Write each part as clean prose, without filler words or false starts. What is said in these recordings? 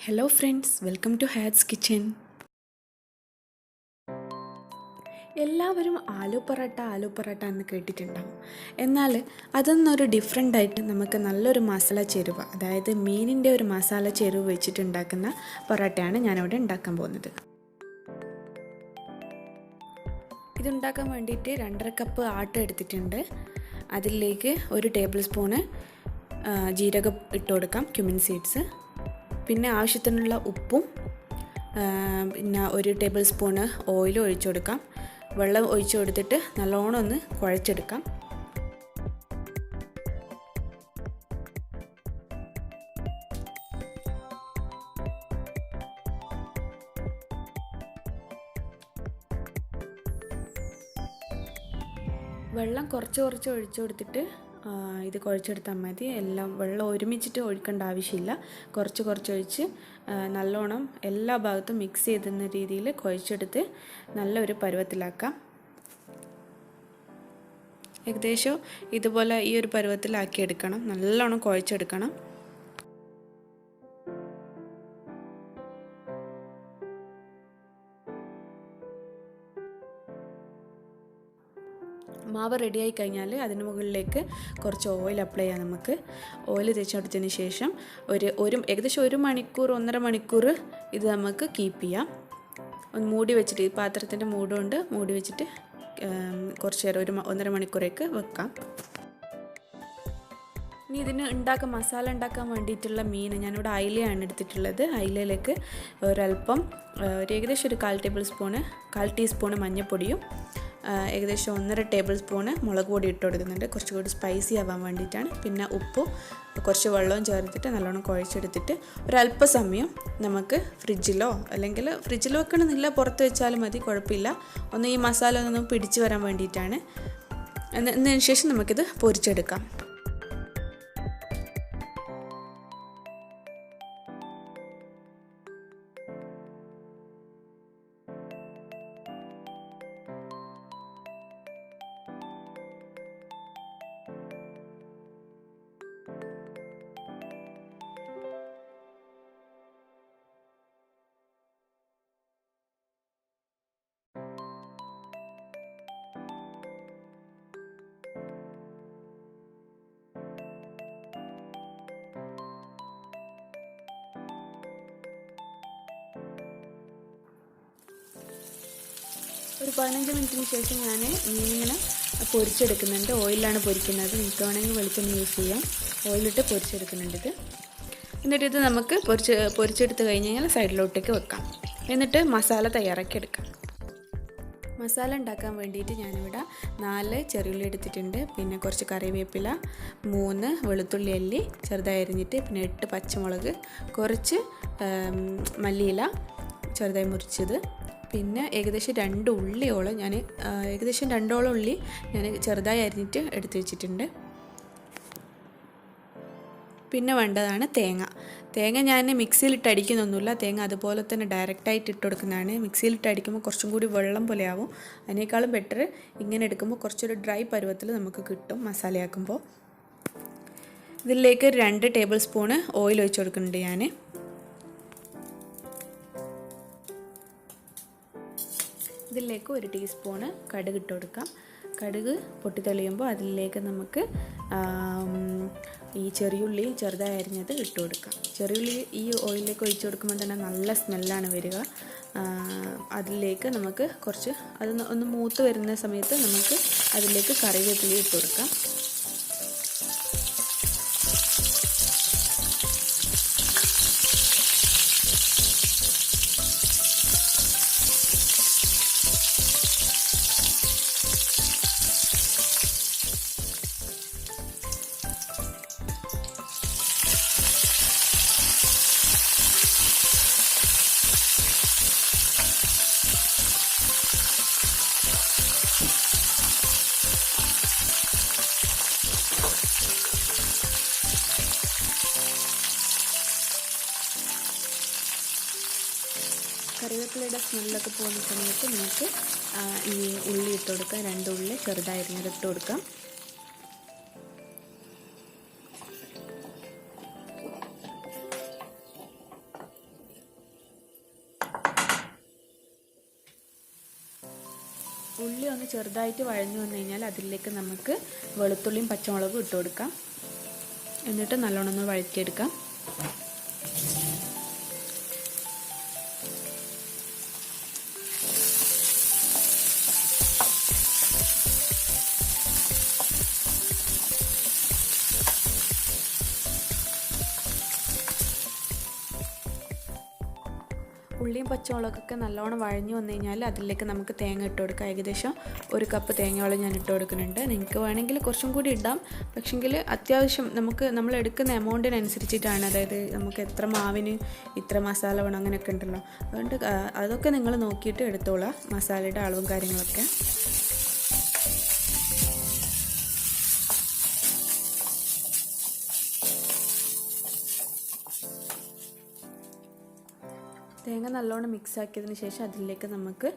Hello friends, welcome to Hats Kitchen. എല്ലാവരും ആലു പൊറോട്ട എന്ന് കേട്ടിട്ടുണ്ടാവും. എന്നാൽ അതൊന്നൊരു ഡിഫറെൻ്റായിട്ട് നമുക്ക് നല്ലൊരു മസാല ചേരുവ, അതായത് മീനിൻ്റെ ഒരു മസാല ചേരുവ വെച്ചിട്ടുണ്ടാക്കുന്ന പൊറോട്ടയാണ് ഞാനിവിടെ ഉണ്ടാക്കാൻ പോകുന്നത്. ഇതുണ്ടാക്കാൻ വേണ്ടിയിട്ട് 2.5 കപ്പ് ആട്ട എടുത്തിട്ടുണ്ട്. അതിലേക്ക് 1 ടേബിൾ സ്പൂണ് ജീരകം ഇട്ട് കൊടുക്കാം, ക്യുമിൻ സീഡ്സ്. പിന്നെ ആവശ്യത്തിനുള്ള ഉപ്പും, പിന്നെ 1 ടേബിൾ സ്പൂണ് ഓയിലും ഒഴിച്ചു കൊടുക്കാം. വെള്ളം ഒഴിച്ചു കൊടുത്തിട്ട് നല്ലോണം ഒന്ന് കുഴച്ചെടുക്കാം. വെള്ളം കുറച്ച് ഒഴിച്ചു കൊടുത്തിട്ട് ഇത് കുഴച്ചെടുത്താൽ മതി. എല്ലാം വെള്ളം ഒരുമിച്ചിട്ട് ഒഴിക്കേണ്ട ആവശ്യമില്ല. കുറച്ച് ഒഴിച്ച് നല്ലോണം എല്ലാ ഭാഗത്തും മിക്സ് ചെയ്തുന്ന രീതിയിൽ കുഴച്ചെടുത്ത് നല്ലൊരു പരുവത്തിലാക്കാം. ഏകദേശം ഇതുപോലെ ഈ ഒരു പരുവത്തിലാക്കി എടുക്കണം. നല്ലോണം കുഴച്ചെടുക്കണം. മാവ് റെഡിയായി കഴിഞ്ഞാൽ അതിന് മുകളിലേക്ക് കുറച്ച് ഓയിൽ അപ്ലൈ ചെയ്യാം. നമുക്ക് ഓയിൽ തേച്ചെടുത്തതിന് ശേഷം ഏകദേശം 1 മണിക്കൂർ 1.5 മണിക്കൂർ ഇത് നമുക്ക് കീപ്പ് ചെയ്യാം. ഒന്ന് മൂടി വെച്ചിട്ട്, ഈ പാത്രത്തിൻ്റെ മൂടുകൊണ്ട് മൂടി വെച്ചിട്ട് കുറച്ച് നേരം 1.5 മണിക്കൂറേക്ക് വെക്കാം. ഇനി ഇതിന് മസാല ഉണ്ടാക്കാൻ വേണ്ടിയിട്ടുള്ള മീൻ ഞാനിവിടെ അയിലയാണ് എടുത്തിട്ടുള്ളത്. അയിലയിലേക്ക് ഒരല്പം ഏകദേശം 1/4 ടീസ്പൂണ് മഞ്ഞൾപ്പൊടിയും ഏകദേശം 1.5 ടേബിൾ സ്പൂണ് മുളക് പൊടി ഇട്ട് കൊടുക്കുന്നുണ്ട്, കുറച്ചുകൂടി സ്പൈസി ആവാൻ വേണ്ടിയിട്ടാണ്. പിന്നെ ഉപ്പും കുറച്ച് വെള്ളവും ചേർത്തിട്ട് നല്ലോണം കുഴച്ചെടുത്തിട്ട് ഒരല്പസമയം നമുക്ക് ഫ്രിഡ്ജിലോ വെക്കണമെന്നില്ല, പുറത്ത് വെച്ചാലും മതി, കുഴപ്പമില്ല. ഒന്ന് ഈ മസാല ഒന്ന് പിടിച്ച് വരാൻ വേണ്ടിയിട്ടാണ്. എന്നതിന് ശേഷം നമുക്കിത് പൊരിച്ചെടുക്കാം. ഒരു 15 മിനിറ്റിന് ശേഷം ഞാൻ മീനിങ്ങനെ പൊരിച്ചെടുക്കുന്നുണ്ട്. ഓയിലാണ് പൊരിക്കുന്നത്. നിങ്ങൾക്ക് വേണമെങ്കിൽ വെളിച്ചെണ്ണ യൂസ് ചെയ്യാം. ഓയിലിട്ട് പൊരിച്ചെടുക്കുന്നുണ്ട് ഇത്. എന്നിട്ട് ഇത് നമുക്ക് പൊരിച്ചെടുത്ത് കഴിഞ്ഞ് കഴിഞ്ഞാൽ സൈഡിലോട്ടേക്ക് വെക്കാം. എന്നിട്ട് മസാല തയ്യാറാക്കി എടുക്കാം. മസാല ഉണ്ടാക്കാൻ വേണ്ടിയിട്ട് ഞാനിവിടെ 4 ചെറിയുള്ളി എടുത്തിട്ടുണ്ട്. പിന്നെ കുറച്ച് കറിവേപ്പില, 3 വെളുത്തുള്ളി അല്ലി ചെറുതായി അരിഞ്ഞിട്ട്, പിന്നെ 8 പച്ചമുളക്, കുറച്ച് മല്ലിയില ചെറുതായി മുറിച്ചത്, പിന്നെ ഏകദേശം 2 ഉള്ളിയോളം ഉള്ളി ഞാൻ ചെറുതായി അരിഞ്ഞിട്ട് എടുത്ത് വെച്ചിട്ടുണ്ട്. പിന്നെ വേണ്ടതാണ് തേങ്ങ ഞാൻ മിക്സിയിലിട്ട് അടിക്കുന്നൊന്നുമില്ല. തേങ്ങ അതുപോലെ തന്നെ ഡയറക്റ്റായിട്ട് ഇട്ട് കൊടുക്കുന്നതാണ്. മിക്സിയിലിട്ട് അടിക്കുമ്പോൾ കുറച്ചും കൂടി വെള്ളം പോലെ ആവും. അതിനേക്കാളും ബെറ്റർ ഇങ്ങനെ എടുക്കുമ്പോൾ കുറച്ചൊരു ഡ്രൈ പരുവത്തിൽ നമുക്ക് കിട്ടും മസാലയാക്കുമ്പോൾ. ഇതിലേക്ക് 2 ടേബിൾ സ്പൂണ് ഓയിൽ ഒഴിച്ച് കൊടുക്കുന്നുണ്ട് ഞാൻ. ഇതിലേക്ക് 1 ടീസ്പൂണ് കടുക് ഇട്ട് കൊടുക്കാം. കടുക് പൊട്ടിത്തെളിയുമ്പോൾ അതിലേക്ക് നമുക്ക് ഈ ചെറിയുള്ളി ചെറുതായി അരിഞ്ഞത് ഇട്ട് കൊടുക്കാം. ചെറിയുള്ളി ഈ ഓയിലിലേക്ക് ഒഴിച്ച് കൊടുക്കുമ്പോൾ തന്നെ നല്ല സ്മെല്ലാണ് വരിക. അതിലേക്ക് നമുക്ക് ഒന്ന് മൂത്ത് വരുന്ന സമയത്ത് നമുക്ക് അതിലേക്ക് കറിവേപ്പില ഇട്ട് കൊടുക്കാം. കറിവേപ്പിലയുടെ സ്മെല്ലൊക്കെ പോകുന്ന സമയത്ത് നമുക്ക് ഈ ഉള്ളി ഇട്ട് കൊടുക്കാം. 2 ഉള്ളി ചെറുതായി അരിഞ്ഞത് ഇട്ട് കൊടുക്കാം. ഉള്ളി ഒന്ന് ചെറുതായിട്ട് വഴഞ്ഞു വന്നു കഴിഞ്ഞാൽ അതിലേക്ക് നമുക്ക് വെളുത്തുള്ളിയും പച്ചമുളകും ഇട്ട് കൊടുക്കാം. എന്നിട്ട് നല്ലോണം ഒന്ന് വഴറ്റിയെടുക്കാം. ഉള്ളിയും പച്ചമുളകൊക്കെ നല്ലോണം വഴഞ്ഞു വന്നു കഴിഞ്ഞാൽ അതിലേക്ക് നമുക്ക് തേങ്ങ ഇട്ട് കൊടുക്കാം. ഏകദേശം 1 കപ്പ് തേങ്ങയോളം ഞാൻ ഇട്ട് കൊടുക്കുന്നുണ്ട്. നിങ്ങൾക്ക് വേണമെങ്കിൽ കുറച്ചും കൂടി ഇടാം. പക്ഷെങ്കിൽ അത്യാവശ്യം നമ്മൾ എടുക്കുന്ന എമൗണ്ടിനനുസരിച്ചിട്ടാണ്, അതായത് നമുക്ക് എത്ര മാവിന് ഇത്ര മസാല വേണം അങ്ങനെയൊക്കെ ഉണ്ടല്ലോ. അതുകൊണ്ട് അതൊക്കെ നിങ്ങൾ നോക്കിയിട്ട് എടുത്തോളാം, മസാലയുടെ അളവും കാര്യങ്ങളൊക്കെ. തേങ്ങ നല്ലോണം മിക്സ് ആക്കിയതിന് ശേഷം അതിലേക്ക് നമുക്ക്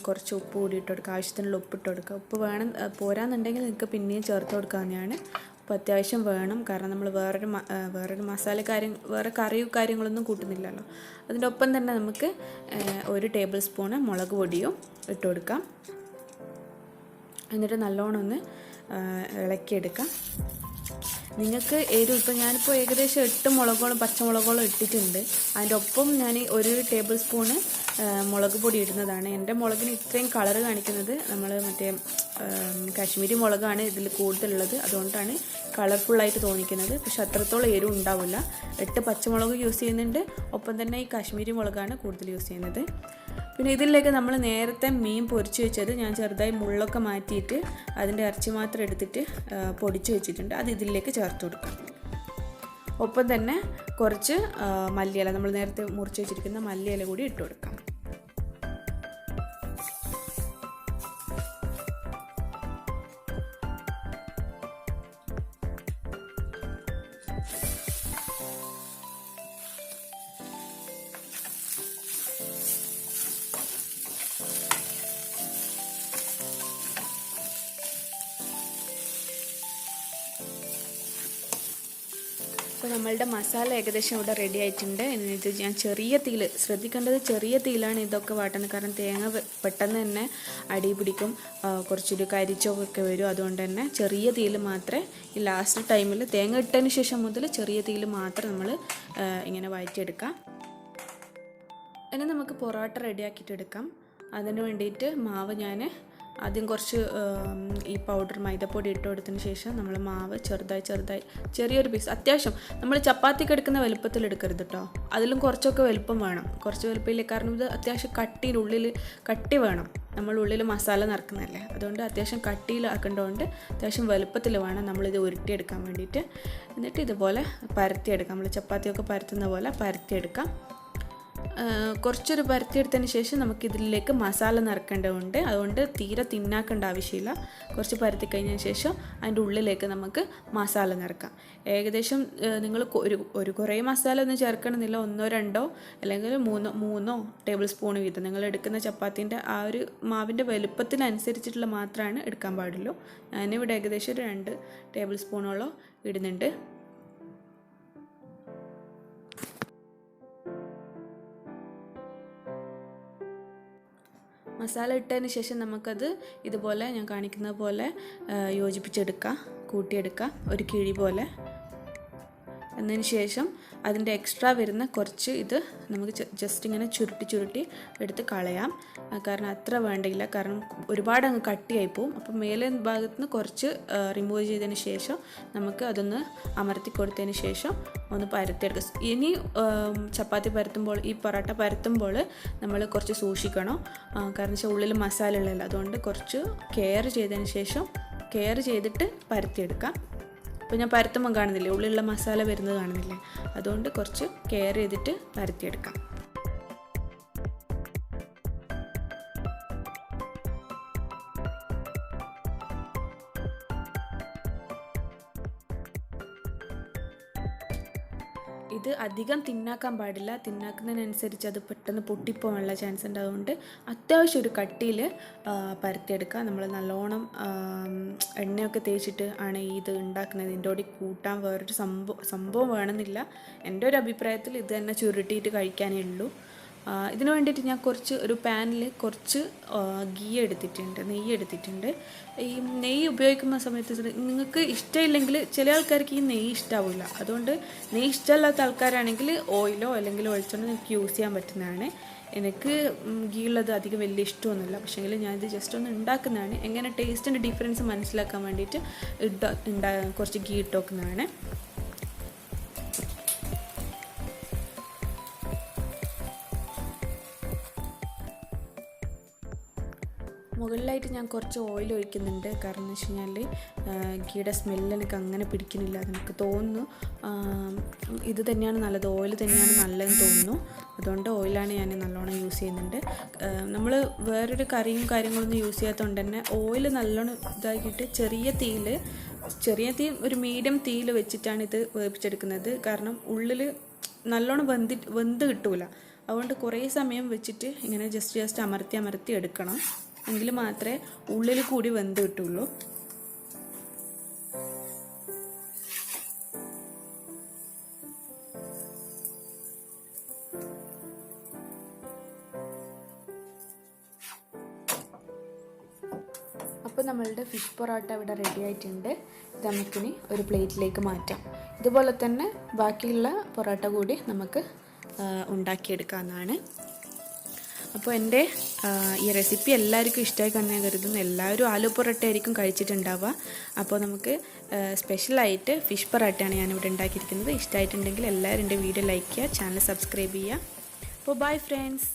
കുറച്ച് ഉപ്പ് കൂടി ഇട്ട് കൊടുക്കുക. ആവശ്യത്തിനുള്ള ഉപ്പ് ഇട്ട് കൊടുക്കുക. ഉപ്പ് വേണം, പോരാന്നുണ്ടെങ്കിൽ നിങ്ങൾക്ക് പിന്നെയും ചേർത്ത് കൊടുക്കാവുന്നതാണ്. ഉപ്പ് അത്യാവശ്യം വേണം, കാരണം നമ്മൾ വേറൊരു വേറെ കറിയും കാര്യങ്ങളൊന്നും കൂട്ടുന്നില്ലല്ലോ. അതിൻ്റെ ഒപ്പം തന്നെ നമുക്ക് 1 ടേബിൾ സ്പൂണ് മുളക് പൊടിയും ഇട്ട് കൊടുക്കാം. എന്നിട്ട് നല്ലോണം ഒന്ന് ഇളക്കിയെടുക്കാം. നിങ്ങൾക്ക് എരിവ് ഇപ്പോൾ ഞാനിപ്പോൾ ഏകദേശം 8 പച്ചമുളകോളം ഇട്ടിട്ടുണ്ട്. അതിൻ്റെ ഒപ്പം ഞാൻ 1 ടേബിൾ സ്പൂണ് മുളക് പൊടി ഇടുന്നതാണ്. എൻ്റെ മുളകിന് ഇത്രയും കളറ് കാണിക്കുന്നത് നമ്മൾ മറ്റേ കാശ്മീരി മുളകാണ് ഇതിൽ കൂടുതലുള്ളത്. അതുകൊണ്ടാണ് കളർഫുള്ളായിട്ട് തോന്നിക്കുന്നത്. പക്ഷെ അത്രത്തോളം എരിവ് ഉണ്ടാവില്ല. 8 പച്ചമുളക് യൂസ് ചെയ്യുന്നുണ്ട്, ഒപ്പം തന്നെ ഈ കാശ്മീരി മുളകാണ് കൂടുതൽ യൂസ് ചെയ്യുന്നത്. പിന്നെ ഇതിലേക്ക് നമ്മൾ നേരത്തെ മീൻ പൊരിച്ച് വെച്ചത് ഞാൻ ചെറുതായി മുള്ളൊക്കെ മാറ്റിയിട്ട് അതിൻ്റെ ഇറച്ചി മാത്രം എടുത്തിട്ട് പൊടിച്ച് വെച്ചിട്ടുണ്ട്. അത് ഇതിലേക്ക് ചേർത്ത് കൊടുക്കാം. ഒപ്പം തന്നെ കുറച്ച് മല്ലിയില, നമ്മൾ നേരത്തെ മുറിച്ച് വെച്ചിരിക്കുന്ന മല്ലിയില കൂടി ഇട്ട് കൊടുക്കാം. അപ്പോൾ നമ്മളുടെ മസാല ഏകദേശം ഇവിടെ റെഡി ആയിട്ടുണ്ട്. ഇത് ഞാൻ ചെറിയ തീയിൽ, ശ്രദ്ധിക്കേണ്ടത് ചെറിയ തീയിലാണ് ഇതൊക്കെ വാട്ടുന്നത്. കാരണം തേങ്ങ പെട്ടെന്ന് തന്നെ അടി പിടിക്കും, കുറച്ചൊരു കരിച്ചൊക്കെ വരും. അതുകൊണ്ട് തന്നെ ചെറിയ തീയിൽ മാത്രമേ ഈ ലാസ്റ്റ് ടൈമിൽ തേങ്ങ ഇട്ടതിന് ശേഷം മുതൽ ചെറിയ തീയിൽ മാത്രം നമ്മൾ ഇങ്ങനെ വഴറ്റിയെടുക്കാം. ഇനി നമുക്ക് പൊറോട്ട റെഡിയാക്കിയിട്ട് എടുക്കാം. അതിന് വേണ്ടിയിട്ട് മാവ് ഞാൻ ആദ്യം കുറച്ച് ഈ പൗഡർ മൈദപ്പൊടി ഇട്ട് കൊടുത്തതിന് ശേഷം നമ്മൾ മാവ് ചെറുതായി ചെറിയൊരു പീസ്, അത്യാവശ്യം നമ്മൾ ചപ്പാത്തിക്ക് എടുക്കുന്ന വലുപ്പത്തിൽ എടുക്കരുത് കേട്ടോ. അതിലും കുറച്ചൊക്കെ വലുപ്പം വേണം, കുറച്ച് വലുപ്പമില്ല. കാരണം ഇത് അത്യാവശ്യം കട്ടിയിൽ കട്ടി വേണം, നമ്മൾ ഉള്ളിൽ മസാല നിറക്കുന്നതല്ലേ. അതുകൊണ്ട് അത്യാവശ്യം കട്ടിയിലാക്കേണ്ടതുകൊണ്ട് അത്യാവശ്യം വലുപ്പത്തിൽ വേണം നമ്മളിത് ഉരുട്ടിയെടുക്കാൻ വേണ്ടിയിട്ട്. എന്നിട്ട് ഇതുപോലെ പരത്തിയെടുക്കാം. നമ്മൾ ചപ്പാത്തിയൊക്കെ പരത്തുന്ന പോലെ പരത്തിയെടുക്കാം. കുറച്ചൊരു പരത്തിയെടുത്തതിന് ശേഷം നമുക്കിതിലേക്ക് മസാല നിറക്കേണ്ടതുണ്ട്. അതുകൊണ്ട് തീരെ തിന്നാക്കേണ്ട ആവശ്യമില്ല. കുറച്ച് പരത്തി കഴിഞ്ഞതിന് ശേഷം അതിൻ്റെ ഉള്ളിലേക്ക് നമുക്ക് മസാല നിറക്കാം. ഏകദേശം നിങ്ങൾ കുറേ മസാല ഒന്നും ചേർക്കണമെന്നില്ല. 1-2 അല്ലെങ്കിൽ 3 ടേബിൾ സ്പൂൺ വീതം നിങ്ങൾ എടുക്കുന്ന ചപ്പാത്തിൻ്റെ ആ ഒരു മാവിൻ്റെ വലുപ്പത്തിനനുസരിച്ചിട്ടുള്ള മാത്രമാണ് എടുക്കാൻ പാടുള്ളൂ. ഞാനിവിടെ ഏകദേശം ഒരു 2 ടേബിൾ സ്പൂണോളം ഇടുന്നുണ്ട്. മസാല ഇട്ടതിന് ശേഷം നമുക്കത് ഇതുപോലെ ഞാൻ കാണിക്കുന്ന പോലെ യോജിപ്പിച്ചെടുക്കാം, കൂട്ടിയെടുക്കാം, ഒരു കിഴി പോലെ. എന്നതിന് ശേഷം അതിൻ്റെ എക്സ്ട്രാ വരുന്ന കുറച്ച് ഇത് നമുക്ക് ജസ്റ്റ് ഇങ്ങനെ ചുരുട്ടി എടുത്ത് കളയാം. കാരണം അത്ര വേണ്ടില്ല, കാരണം ഒരുപാട് അങ്ങ് കട്ടിയായി പോവും. അപ്പോൾ മേലെ ഭാഗത്ത് നിന്ന് കുറച്ച് റിമൂവ് ചെയ്തതിന് ശേഷം നമുക്ക് അതൊന്ന് അമർത്തി കൊടുത്തതിന് ശേഷം ഒന്ന് പരത്തിയെടുക്കുക. ഇനി ചപ്പാത്തി പരത്തുമ്പോൾ, ഈ പൊറോട്ട പരത്തുമ്പോൾ നമ്മൾ കുറച്ച് സൂക്ഷിക്കണം. കാരണം വെച്ചാൽ ഉള്ളിൽ മസാല ഉള്ളതല്ല. അതുകൊണ്ട് കുറച്ച് കെയർ ചെയ്തിട്ട് പരത്തിയെടുക്കാം. അപ്പോൾ ഞാൻ പരത്തുമ്പോൾ കാണുന്നില്ലേ, ഉള്ളിലുള്ള മസാല വരുന്നത് കാണുന്നില്ലേ. അതുകൊണ്ട് കുറച്ച് കെയർ ചെയ്തിട്ട് പരത്തിയെടുക്കാം. ഇത് അധികം തിന്നാക്കാൻ പാടില്ല. തിന്നാക്കുന്നതിനനുസരിച്ച് അത് പെട്ടെന്ന് പൊട്ടിപ്പോകാനുള്ള ചാൻസ് ഉണ്ട്. അതുകൊണ്ട് അത്യാവശ്യം ഒരു കട്ടിയിൽ പരത്തിയെടുക്കുക. നമ്മൾ നല്ലോണം എണ്ണയൊക്കെ തേച്ചിട്ട് ആണ് ഇത് ഉണ്ടാക്കുന്നത്. ഇതിൻ്റെ കൂടി കൂട്ടാൻ വേറൊരു സംഭവം വേണമെന്നില്ല. എൻ്റെ ഒരു അഭിപ്രായത്തിൽ ഇത് തന്നെ ചുരുട്ടിയിട്ട് കഴിക്കാനേ ഉള്ളൂ. ഇതിന് വേണ്ടിയിട്ട് ഞാൻ ഒരു പാനിൽ കുറച്ച് നെയ്യ് എടുത്തിട്ടുണ്ട്. ഈ നെയ്യ് ഉപയോഗിക്കുന്ന സമയത്ത് നിങ്ങൾക്ക് ഇഷ്ടമില്ലെങ്കിൽ ചില ആൾക്കാർക്ക് ഈ നെയ്യ് ഇഷ്ടാവില്ല. അതുകൊണ്ട് നെയ്യ് ഇഷ്ടമില്ലാത്ത ആൾക്കാരാണെങ്കിൽ ഓയിലോ അല്ലെങ്കിൽ വെളിച്ചെണ്ണ നിങ്ങൾക്ക് യൂസ് ചെയ്യാൻ പറ്റുന്നതാണ്. എനിക്ക് ഗീ ഉള്ളത് അധികം വലിയ ഇഷ്ടമൊന്നുമില്ല. പക്ഷേങ്കിൽ ഞാനിത് ജസ്റ്റ് ഒന്ന് ഉണ്ടാക്കുന്നതാണ്. എങ്ങനെ ടേസ്റ്റിൻ്റെ ഡിഫറൻസ് മനസ്സിലാക്കാൻ വേണ്ടിയിട്ട് കുറച്ച് ഗീ ഇട്ട് വെക്കുന്നതാണ്. മുകളിലായിട്ട് ഞാൻ കുറച്ച് ഓയിൽ ഒഴിക്കുന്നുണ്ട്. കാരണം എന്ന് വെച്ച് കഴിഞ്ഞാൽ ഗീയുടെ സ്മെല്ല് എനിക്ക് അങ്ങനെ പിടിക്കുന്നില്ല. അതെനിക്ക് തോന്നുന്നു ഇത് തന്നെയാണ് നല്ലത്, ഓയിൽ തന്നെയാണ് നല്ലതെന്ന് തോന്നുന്നു. അതുകൊണ്ട് ഓയിലാണ് ഞാൻ നല്ലോണം യൂസ് ചെയ്യുന്നുണ്ട്. നമ്മൾ വേറൊരു കറിയും കാര്യങ്ങളൊന്നും യൂസ് ചെയ്യാത്തതുകൊണ്ട് തന്നെ ഓയിൽ നല്ലോണം ഇതാക്കിയിട്ട് ചെറിയ തീ ഒരു മീഡിയം തീയിൽ വെച്ചിട്ടാണ് ഇത് വേവിച്ചെടുക്കുന്നത്. കാരണം ഉള്ളിൽ നല്ലോണം വെന്ത് കിട്ടൂല. അതുകൊണ്ട് കുറേ സമയം വെച്ചിട്ട് ഇങ്ങനെ ജസ്റ്റ് അമർത്തി എടുക്കണം. എങ്കിൽ മാത്രമേ ഉള്ളിൽ കൂടി വെന്ത് കിട്ടുള്ളൂ. അപ്പോൾ നമ്മളുടെ ഫിഷ് പൊറോട്ട ഇവിടെ റെഡി ആയിട്ടുണ്ട്. ഇത് നമുക്കിനി ഒരു പ്ലേറ്റിലേക്ക് മാറ്റാം. ഇതുപോലെ തന്നെ ബാക്കിയുള്ള പൊറോട്ട കൂടി നമുക്ക് ഉണ്ടാക്കിയെടുക്കാവുന്നതാണ്. അപ്പോൾ എൻ്റെ ഈ റെസിപ്പി എല്ലാവർക്കും ഇഷ്ടമായി തന്നെ കരുതുന്നു. എല്ലാവരും ആലു പൊറോട്ട ആയിരിക്കും കഴിച്ചിട്ടുണ്ടാവുക. അപ്പോൾ നമുക്ക് സ്പെഷ്യലായിട്ട് ഫിഷ് പൊറോട്ടയാണ് ഞാനിവിടെ ഉണ്ടാക്കിയിരിക്കുന്നത്. ഇഷ്ടമായിട്ടുണ്ടെങ്കിൽ എല്ലാവരും എൻ്റെ വീഡിയോ ലൈക്ക് ചെയ്യുക, ചാനൽ സബ്സ്ക്രൈബ് ചെയ്യുക. അപ്പോൾ ബൈ ഫ്രണ്ട്സ്.